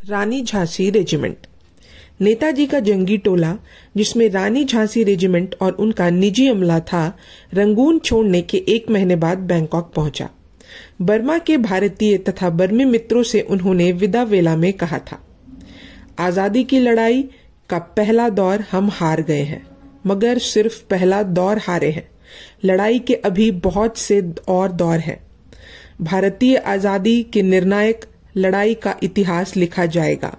रानी Jhansi regiment. Netaji का जंगी टोला, जिसमें रानी Jhansi regiment और उनका निजी अमला था, रंगून छोड़ने के 1 महीने बाद बैंकॉक पहुंचा। बर्मा के भारतीय तथा बर्मी मित्रों से उन्होंने विदा वेला में कहा था, आजादी की लड़ाई का पहला दौर हम हार गए हैं, मगर सिर्फ पहला दौर हारे हैं। लड़ाई के अभी बहुत से और दौर हैं। भारतीय आजादी के निर्णायक लड़ाई का इतिहास लिखा जाएगा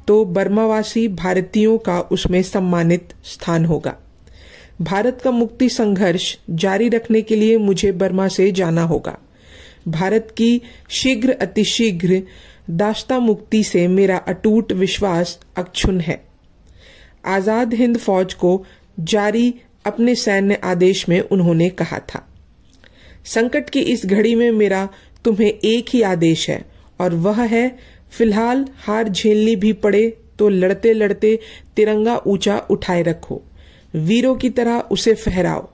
तो बर्मावासी भारतीयों का उसमें सम्मानित स्थान होगा। भारत का मुक्ति संघर्ष जारी रखने के लिए मुझे बर्मा से जाना होगा। भारत की शीघ्र अतिशीघ्र दास्ता मुक्ति से मेरा अटूट विश्वास अक्षुण्ण है। आजाद हिंद फौज को जारी अपने सैन्य आदेश में उन्होंने कहा था, संकट की इस घड़ी में मेरा तुम्हें एक ही आदेश है और वह है, फिलहाल हार झेलनी भी पड़े तो लड़ते लड़ते तिरंगा ऊंचा उठाए रखो, वीरों की तरह उसे फहराओ,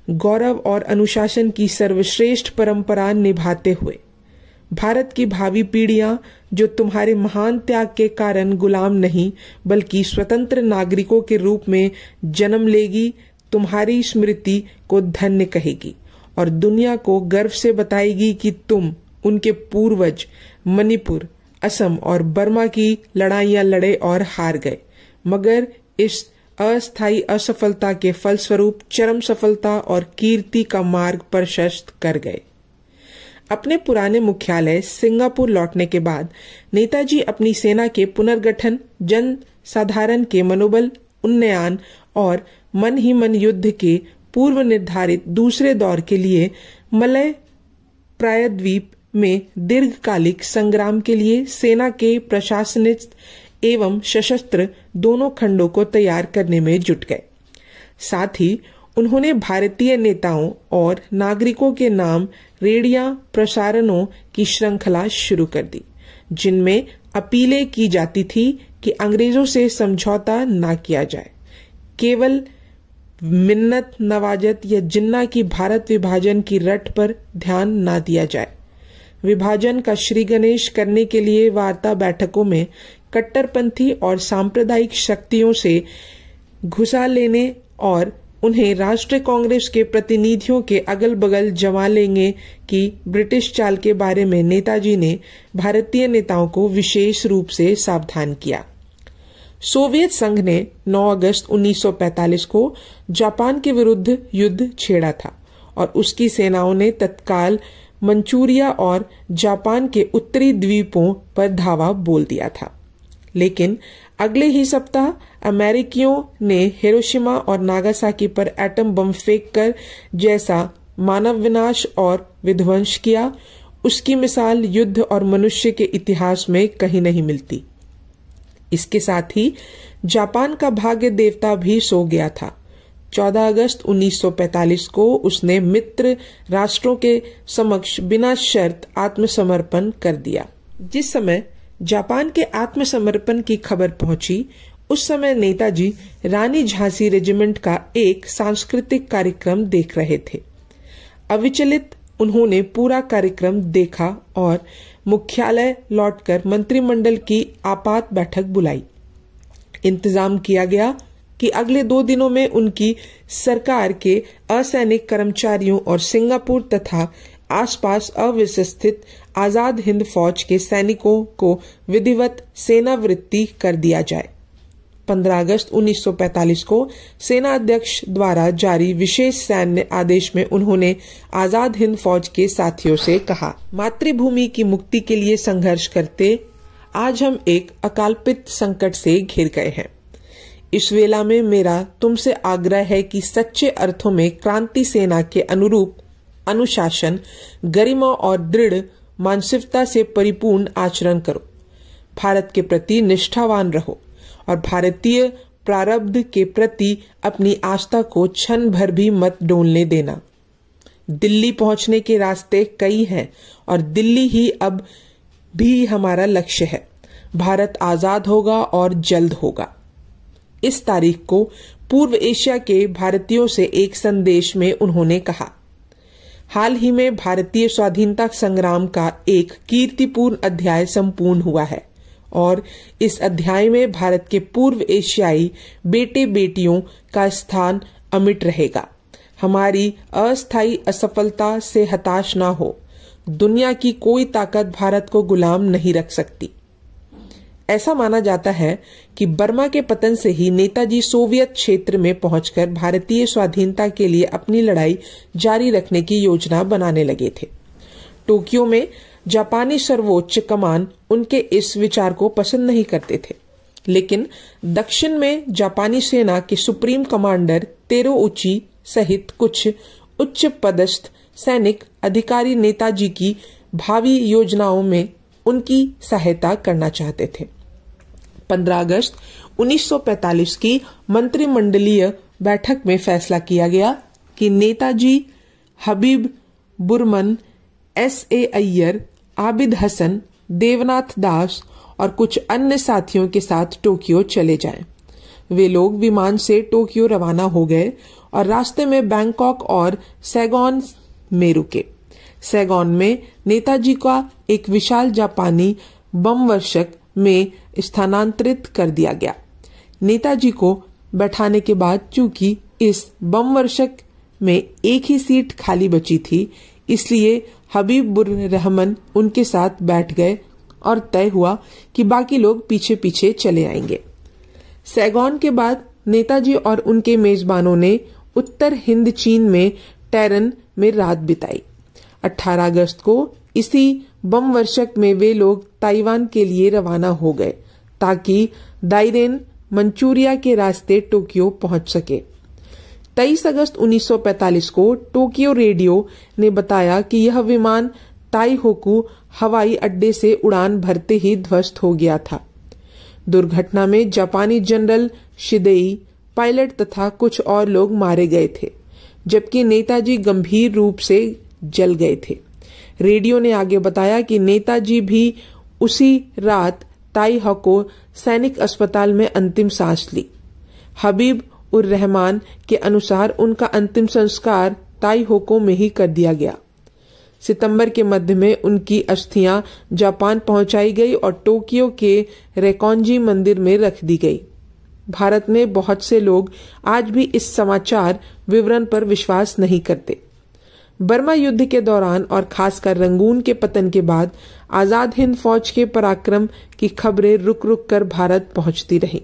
गौरव और अनुशासन की सर्वश्रेष्ठ परंपरा निभाते हुए। भारत की भावी पीढ़ियां जो तुम्हारे महान त्याग के कारण गुलाम नहीं बल्कि स्वतंत्र नागरिकों के रूप में जन्म लेगी, तुम्हारी स्मृति को धन्य कहेगी और दुनिया को गर्व से बताएगी कि तुम उनके पूर्वज मणिपुर, असम और बर्मा की लड़ाइयां लड़े और हार गए, मगर इस अस्थायी असफलता के फलस्वरूप चरम सफलता और कीर्ति का मार्ग प्रशस्त कर गए। अपने पुराने मुख्यालय सिंगापुर लौटने के बाद नेताजी अपनी सेना के पुनर्गठन, जन साधारण के मनोबल उन्नयन और मन ही मन युद्ध के पूर्व निर्धारित दूसरे दौर के लिए मलय प्रायद्वीप में दीर्घकालिक संग्राम के लिए सेना के प्रशासनिक एवं सशस्त्र दोनों खंडों को तैयार करने में जुट गए। साथ ही उन्होंने भारतीय नेताओं और नागरिकों के नाम रेडियो प्रसारणों की श्रृंखला शुरू कर दी, जिनमें अपीलें की जाती थी कि अंग्रेजों से समझौता न किया जाए, केवल मिन्नत नवाजत या जिन्ना की भारत विभाजन की रट पर ध्यान न दिया जाए। विभाजन का श्री गणेश करने के लिए वार्ता बैठकों में कट्टरपंथी और सांप्रदायिक शक्तियों से घुसा लेने और उन्हें राष्ट्रीय कांग्रेस के प्रतिनिधियों के अगल बगल जमा लेंगे कि ब्रिटिश चाल के बारे में नेताजी ने भारतीय नेताओं को विशेष रूप से सावधान किया। सोवियत संघ ने 9 अगस्त 1945 को जापान के विरुद्ध युद्ध छेड़ा था और उसकी सेनाओं ने तत्काल मंचूरिया और जापान के उत्तरी द्वीपों पर धावा बोल दिया था। लेकिन अगले ही सप्ताह अमेरिकियों ने हिरोशिमा और नागासाकी पर एटम बम फेंककर जैसा मानव विनाश और विध्वंस किया, उसकी मिसाल युद्ध और मनुष्य के इतिहास में कहीं नहीं मिलती। इसके साथ ही जापान का भाग्य देवता भी सो गया था। 14 अगस्त 1945 को उसने मित्र राष्ट्रों के समक्ष बिना शर्त आत्मसमर्पण कर दिया। जिस समय जापान के आत्मसमर्पण की खबर पहुंची, उस समय नेताजी रानी झांसी रेजिमेंट का एक सांस्कृतिक कार्यक्रम देख रहे थे। अविचलित उन्होंने पूरा कार्यक्रम देखा और मुख्यालय लौटकर मंत्रिमंडल की आपात बैठक बुलाई। इंतजाम किया गया कि अगले 2 दिनों में उनकी सरकार के असैनिक कर्मचारियों और सिंगापुर तथा आसपास अव्यवस्थित आजाद हिंद फौज के सैनिकों को विधिवत सेनावृत्ति कर दिया जाए। 15 अगस्त 1945 को सेना अध्यक्ष द्वारा जारी विशेष सैन्य आदेश में उन्होंने आजाद हिंद फौज के साथियों से कहा, मातृभूमि की मुक्ति के लिए संघर्ष करते आज हम एक अकल्पित संकट से घिर गए हैं। इस वेला में मेरा तुमसे आग्रह है कि सच्चे अर्थों में क्रांति सेना के अनुरूप अनुशासन, गरिमा और दृढ़ मानसिकता से परिपूर्ण आचरण करो। भारत के प्रति निष्ठावान रहो और भारतीय प्रारब्ध के प्रति अपनी आस्था को क्षण भर भी मत डोलने देना। दिल्ली पहुंचने के रास्ते कई हैं और दिल्ली ही अब भी हमारा लक्ष्य है। भारत आजाद होगा और जल्द होगा। इस तारीख को पूर्व एशिया के भारतीयों से एक संदेश में उन्होंने कहा, हाल ही में भारतीय स्वाधीनता संग्राम का एक कीर्तिपूर्ण अध्याय संपूर्ण हुआ है और इस अध्याय में भारत के पूर्व एशियाई बेटे बेटियों का स्थान अमिट रहेगा। हमारी अस्थायी असफलता से हताश ना हो। दुनिया की कोई ताकत भारत को गुलाम नहीं रख सकती। ऐसा माना जाता है कि बर्मा के पतन से ही नेताजी सोवियत क्षेत्र में पहुंचकर भारतीय स्वाधीनता के लिए अपनी लड़ाई जारी रखने की योजना बनाने लगे थे। टोक्यो में जापानी सर्वोच्च कमान उनके इस विचार को पसंद नहीं करते थे, लेकिन दक्षिण में जापानी सेना के सुप्रीम कमांडर तेरोउची सहित कुछ उच्च पदस्थ सैनिक अधिकारी नेताजी की भावी योजनाओं में उनकी सहायता करना चाहते थे। 15 अगस्त 1945 की मंत्रिमंडलीय बैठक में फैसला किया गया कि नेताजी हबीब बुरमन, S.A. अय्यर, आबिद हसन, देवनाथ दास और कुछ अन्य साथियों के साथ टोक्यो चले जाएं। वे लोग विमान से टोक्यो रवाना हो गए और रास्ते में बैंकॉक और सैगोन में रुके। सैगोन में नेताजी का एक विशाल जापानी बम वर्षक में स्थानांतरित कर दिया गया। नेताजी को बैठाने के बाद चूंकि इस बम वर्षक में एक ही सीट खाली बची थी, इसलिए हबीब उर रहमान उनके साथ बैठ गए और तय हुआ कि बाकी लोग पीछे पीछे चले आएंगे। सैगोन के बाद नेताजी और उनके मेजबानों ने उत्तर हिंद चीन में टैरन में रात बिताई। 18 अगस्त को इसी बम वर्षक में वे लोग ताइवान के लिए रवाना हो गए ताकि दाइरेन मंचूरिया के रास्ते टोक्यो पहुंच सके। 23 अगस्त 1945 को टोक्यो रेडियो ने बताया कि यह विमान ताइहोकू हवाई अड्डे से उड़ान भरते ही ध्वस्त हो गया था। दुर्घटना में जापानी जनरल शिदेई, पायलट तथा कुछ और लोग मारे गए थे, जबकि नेताजी गंभीर रूप से जल गए थे। रेडियो ने आगे बताया कि नेताजी भी उसी रात ताइहोकू सैनिक अस्पताल में अंतिम सांस ली। हबीब उर रहमान के अनुसार उनका अंतिम संस्कार ताइहोकू में ही कर दिया गया। सितंबर के मध्य में उनकी अस्थियां जापान पहुंचाई गई और टोक्यो के रेकोंजी मंदिर में रख दी गई। भारत में बहुत से लोग आज भी इस समाचार विवरण पर विश्वास नहीं करते। बर्मा युद्ध के दौरान और खासकर रंगून के पतन के बाद आजाद हिंद फौज के पराक्रम की खबरें रुक रुक कर भारत पहुंचती रहीं।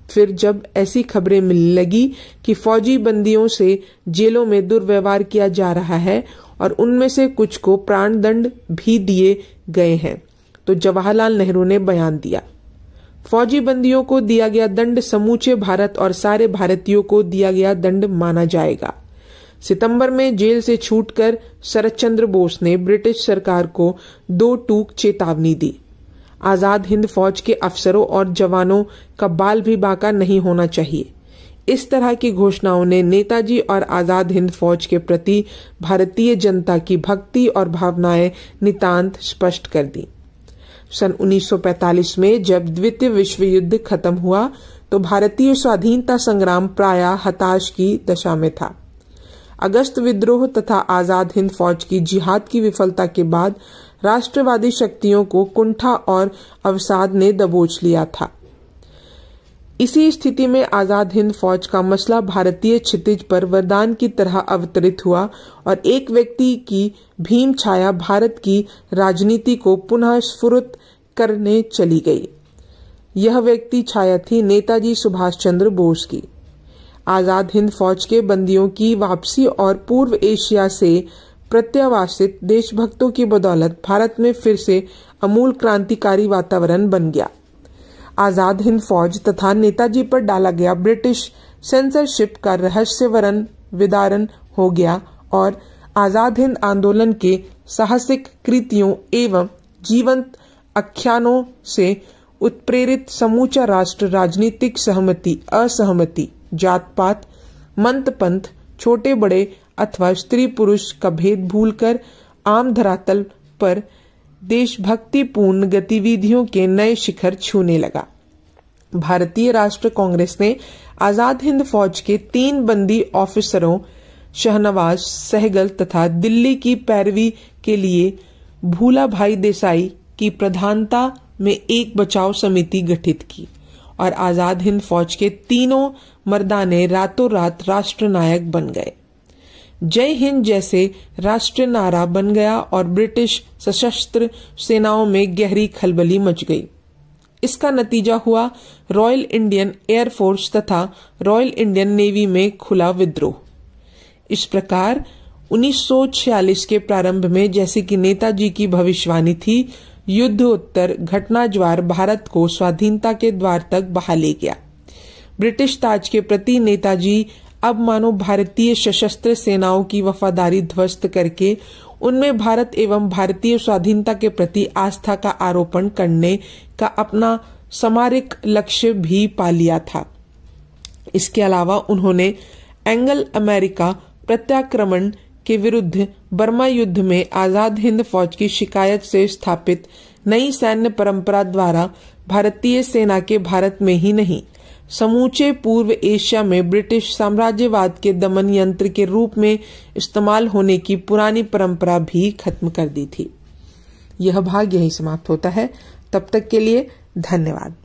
फिर जब ऐसी खबरें मिलने लगी कि फौजी बंदियों से जेलों में दुर्व्यवहार किया जा रहा है और उनमें से कुछ को प्राण दंड भी दिए गए हैं, तो जवाहरलाल नेहरू ने बयान दिया। फौजी बंदियों को दिया गया दंड समूचे भारत और सारे भारतीयों को दिया गया दंड माना जाएगा। सितंबर में जेल से छूटकर शरद चंद्र बोस ने ब्रिटिश सरकार को 2 टूक चेतावनी दी। आजाद हिंद फौज के अफसरों और जवानों का बाल भी बांका नहीं होना चाहिए। इस तरह की घोषणाओं ने नेताजी और आजाद हिंद फौज के प्रति भारतीय जनता की भक्ति और भावनाएं नितांत स्पष्ट कर दी। सन 1945 में जब द्वितीय विश्व युद्ध खत्म हुआ तो भारतीय स्वाधीनता संग्राम प्रायः हताश की दशा में था। अगस्त विद्रोह तथा आजाद हिंद फौज की जिहाद की विफलता के बाद राष्ट्रवादी शक्तियों को कुंठा और अवसाद ने दबोच लिया था। इसी स्थिति में आजाद हिंद फौज का मसला भारतीय क्षितिज पर वरदान की तरह अवतरित हुआ और एक व्यक्ति की भीम छाया भारत की राजनीति को पुनः स्फुरित करने चली गई। यह व्यक्ति छाया थी नेताजी सुभाष चंद्र बोस की। आजाद हिंद फौज के बंदियों की वापसी और पूर्व एशिया से प्रत्यावासित देशभक्तों की बदौलत भारत में फिर से अमूल क्रांतिकारी वातावरण बन गया। आजाद हिंद फौज तथा नेताजी पर डाला गया ब्रिटिश सेंसरशिप का रहस्यवरण विदारण हो गया और आजाद हिंद आंदोलन के साहसिक कृतियों एवं जीवंत आख्यानों से उत्प्रेरित समूचा राष्ट्र राजनीतिक सहमति, असहमति, जात पात, मंत पंथ, छोटे बड़े अथवा स्त्री पुरुष का भेद भूलकर आम धरातल पर देशभक्तिपूर्ण गतिविधियों के नए शिखर छूने लगा। भारतीय राष्ट्र कांग्रेस ने आजाद हिंद फौज के 3 बंदी ऑफिसरों शहनवाज सहगल तथा दिल्ली की पैरवी के लिए भूला भाई देसाई की प्रधानता में एक बचाव समिति गठित की और आजाद हिंद फौज के तीनों मर्दाने रातों रात राष्ट्र नायक बन गए। जय हिंद जैसे राष्ट्रीय नारा बन गया और ब्रिटिश सशस्त्र सेनाओं में गहरी खलबली मच गई। इसका नतीजा हुआ रॉयल इंडियन एयरफोर्स तथा रॉयल इंडियन नेवी में खुला विद्रोह। इस प्रकार 1946 के प्रारंभ में, जैसे कि नेताजी की भविष्यवाणी थी, युद्धोत्तर घटना ज्वार भारत को स्वाधीनता के द्वार तक बहा ले गया। ब्रिटिश ताज के प्रति नेताजी अब मानो भारतीय सशस्त्र सेनाओं की वफादारी ध्वस्त करके उनमें भारत एवं भारतीय स्वाधीनता के प्रति आस्था का आरोपण करने का अपना सामरिक लक्ष्य भी पा लिया था। इसके अलावा उन्होंने एंग्लो अमेरिका प्रत्याक्रमण के विरुद्ध बर्मा युद्ध में आजाद हिंद फौज की शिकायत से स्थापित नई सैन्य परंपरा द्वारा भारतीय सेना के भारत में ही नहीं, समूचे पूर्व एशिया में ब्रिटिश साम्राज्यवाद के दमन यंत्र के रूप में इस्तेमाल होने की पुरानी परंपरा भी खत्म कर दी थी। यह भाग यहीं समाप्त होता है। तब तक के लिए धन्यवाद।